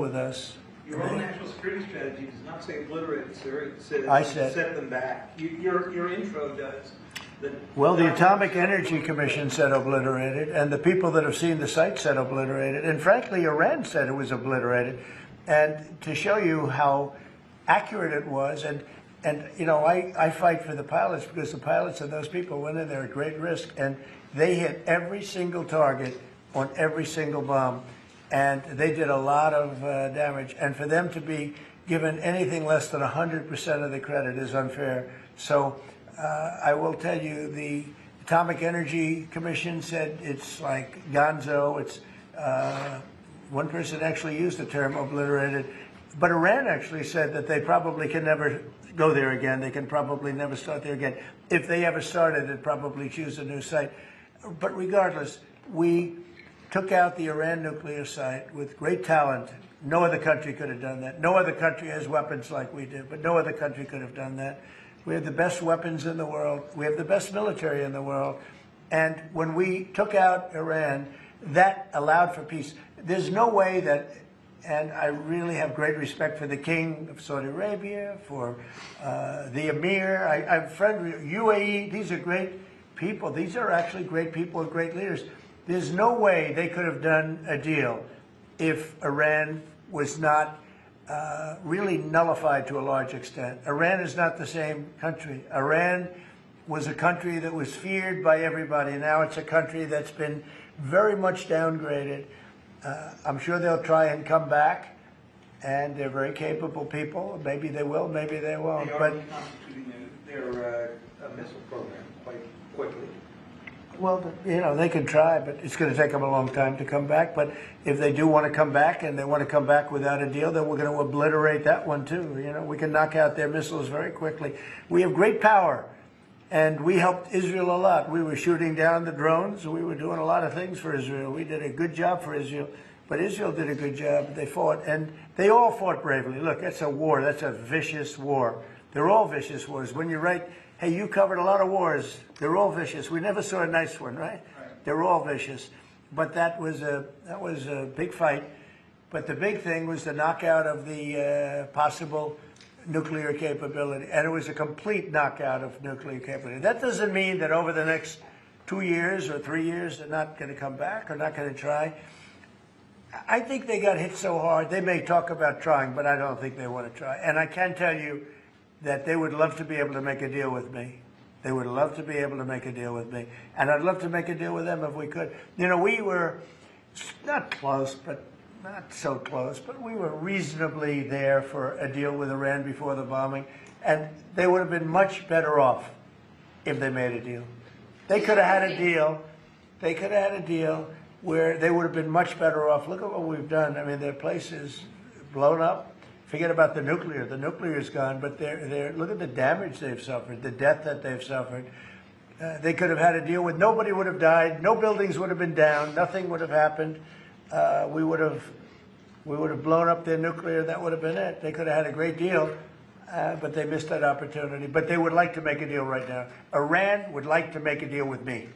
with us. Your own national security strategy does not say obliterate, sir. It says I said set them back. Your intro does. Well, the Atomic Energy Commission said obliterated, and the people that have seen the site said obliterated, and frankly, Iran said it was obliterated. And to show you how accurate it was, and you know, I fight for the pilots because the pilots and those people went in there at great risk, and they hit every single target on every single bomb, and they did a lot of damage. And for them to be given anything less than 100% of the credit is unfair. So I will tell you, the Atomic Energy Commission said it's like gonzo. It's one person actually used the term obliterated, but Iran actually said that they probably can never go there again. They can probably never start there again. If they ever started, they'd probably choose a new site. But regardless, we took out the Iran nuclear site with great talent. No other country could have done that. No other country has weapons like we do, but no other country could have done that. We have the best weapons in the world. We have the best military in the world. And when we took out Iran, that allowed for peace. There's no way that, and I really have great respect for the King of Saudi Arabia, for the Emir, I'm friendly, UAE, these are great people. These are actually great people and great leaders. There's no way they could have done a deal if Iran was not really nullified to a large extent. Iran is not the same country. Iran was a country that was feared by everybody. Now it's a country that's been very much downgraded. I'm sure they'll try and come back, and they're very capable people. Maybe they will, maybe they won't. They are but reconstituting their missile program quite quickly. Well, you know, they can try, but it's going to take them a long time to come back. But if they do want to come back, and they want to come back without a deal, then we're going to obliterate that one too. You know, we can knock out their missiles very quickly. We have great power, and we helped Israel a lot. We were shooting down the drones. We were doing a lot of things for Israel. We did a good job for Israel, but Israel did a good job. They fought, and they all fought bravely. Look, that's a war. That's a vicious war. They're all vicious wars. When you write, hey, you covered a lot of wars. They're all vicious. We never saw a nice one, right? They're all vicious. But that was a big fight. But the big thing was the knockout of the possible nuclear capability. And it was a complete knockout of nuclear capability. That doesn't mean that over the next 2 years or 3 years they're not going to come back or not going to try. I think they got hit so hard. They may talk about trying, but I don't think they want to try. And I can tell you that they would love to be able to make a deal with me. They would love to be able to make a deal with me. And I'd love to make a deal with them if we could. You know, we were not close, but not so close, but we were reasonably there for a deal with Iran before the bombing. And they would have been much better off if they made a deal. They could have had a deal. They could have had a deal where they would have been much better off. Look at what we've done. I mean, their place is blown up. Forget about the nuclear. The nuclear is gone, but look at the damage they've suffered, the death that they've suffered. They could have had a deal with nobody would have died, no buildings would have been down, nothing would have happened. We would have blown up their nuclear. That would have been it. They could have had a great deal, but they missed that opportunity. But they would like to make a deal right now. Iran would like to make a deal with me.